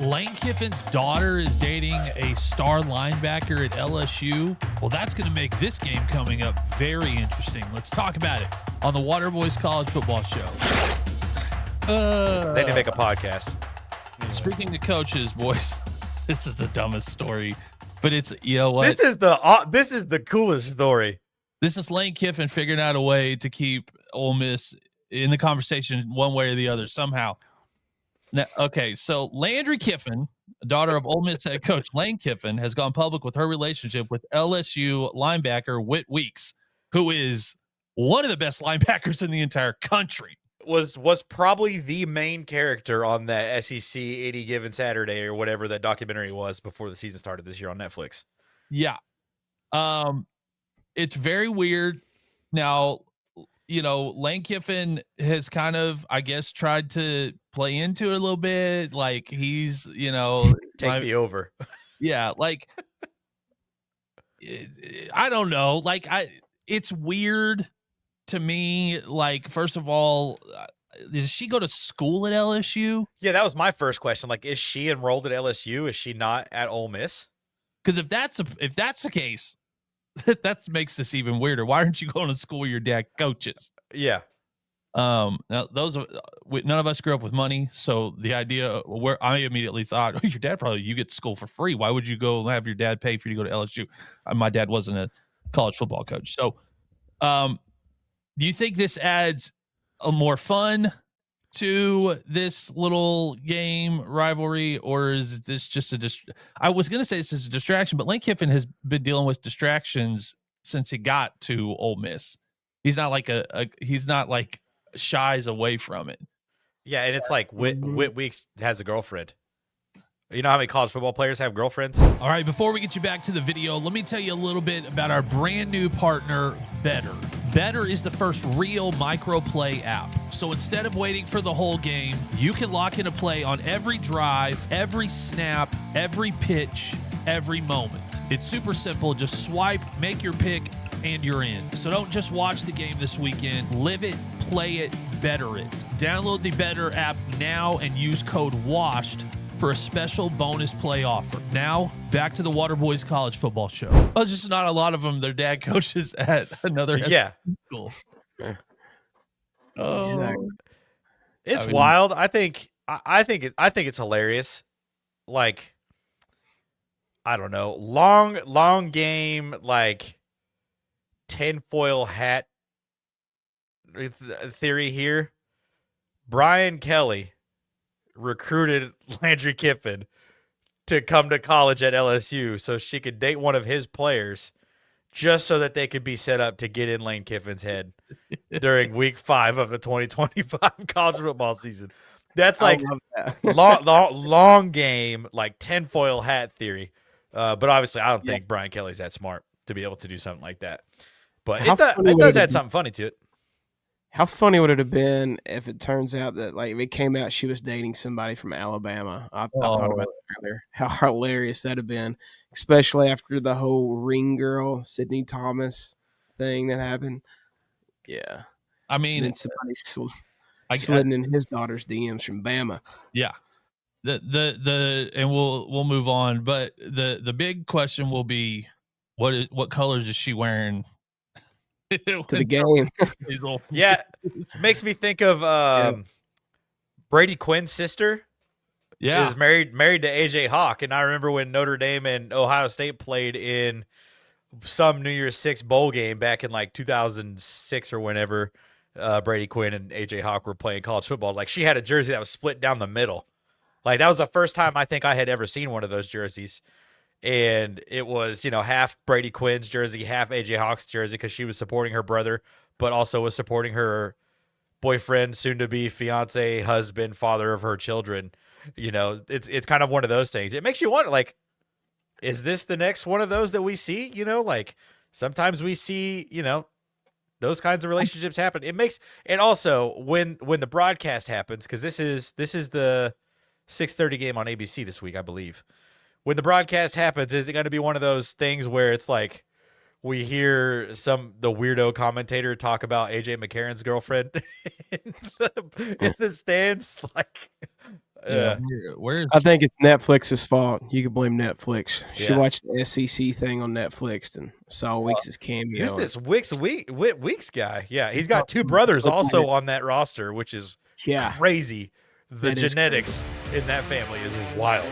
Lane Kiffin's daughter is dating a star linebacker at LSU. Well, that's going to make this game coming up very interesting. Let's talk about it on the Waterboys College Football Show. They need to make a podcast. Speaking of coaches, boys, this is the dumbest story, but it's, you know what? This is the coolest story. This is Lane Kiffin figuring out a way to keep Ole Miss in the conversation one way or the other somehow. Now, okay, so Landry Kiffin, daughter of Ole Miss head coach Lane Kiffin, has gone public with her relationship with LSU linebacker Whit Weeks, who is one of the best linebackers in the entire country. Was probably the main character on that SEC Any Given Saturday or whatever that documentary was before the season started this year on Netflix. Yeah. It's very weird. Now, you know, Lane Kiffin has kind of, I guess, tried to play into it a little bit. Like he's, you know, take me over. Yeah. Like, I don't know. Like it's weird to me. Like, first of all, does she go to school at LSU? Yeah, that was my first question. Like, is she enrolled at LSU? Is she not at Ole Miss? Because if that's the case, that makes this even weirder. Why aren't you going to school where your dad coaches? Yeah. Now those are, none of us grew up with money, so the idea where I immediately thought, oh, your dad you get to school for free. Why would you go have your dad pay for you to go to LSU? My dad wasn't a college football coach, so do you think this adds a more fun to this little game rivalry, or is this just I was going to say this is a distraction, but Lane Kiffin has been dealing with distractions since he got to Ole Miss. He's not like he's not like shies away from it. Yeah, and it's like Whit Weeks has a girlfriend. You know how many college football players have girlfriends? All right, before we get you back to the video, let me tell you a little bit about our brand new partner, Better. Better is the first real microplay app. So instead of waiting for the whole game, you can lock in a play on every drive, every snap, every pitch, every moment. It's super simple. Just swipe, make your pick, and you're in. So don't just watch the game this weekend. Live it, play it, better it. Download the Better app now and use code WASHED for a special bonus play offer. Now, back to the Waterboys College Football Show. Well, just not a lot of them. Their dad coaches at another school. Oh, exactly. It's wild. I think it's hilarious. Like, I don't know, long game, like tinfoil hat theory here. Brian Kelly recruited Landry Kiffin to come to college at LSU so she could date one of his players just so that they could be set up to get in Lane Kiffin's head during week 5 of the 2025 college football season. That's like long game, like tinfoil hat theory. But obviously I don't think Brian Kelly's that smart to be able to do something like that. But it does add something funny to it. How funny would it have been if it turns out that, like, if it came out she was dating somebody from Alabama? I thought about that earlier. How hilarious that'd have been, especially after the whole ring girl Sydney Thomas thing that happened. Yeah, I mean, and somebody slid in his daughter's DMs from Bama. Yeah, and we'll move on, but the big question will be what colors is she wearing? To the game. Yeah, makes me think of Brady Quinn's sister. Yeah, is married to AJ Hawk, and I remember when Notre Dame and Ohio State played in some New Year's Six bowl game back in like 2006 or whenever. Brady Quinn and AJ Hawk were playing college football. Like, she had a jersey that was split down the middle. Like, that was the first time I think I had ever seen one of those jerseys. And it was, half Brady Quinn's jersey, half AJ Hawk's jersey, because she was supporting her brother, but also was supporting her boyfriend, soon-to-be fiance, husband, father of her children. It's kind of one of those things. It makes you wonder, like, is this the next one of those that we see? Like, sometimes we see, those kinds of relationships happen. And also when the broadcast happens, because this is the 6:30 game on ABC this week, I believe. When the broadcast happens, is it going to be one of those things where it's like we hear the weirdo commentator talk about AJ McCarron's girlfriend in the stands? Like, Yeah. Where's I think it's Netflix's fault. You could blame Netflix. She Yeah. watched the SEC thing on Netflix and saw Weeks' cameo. Who's this Weeks guy? Yeah, he's got two brothers also on that roster, which is Yeah. crazy. The That is genetics in that family is wild.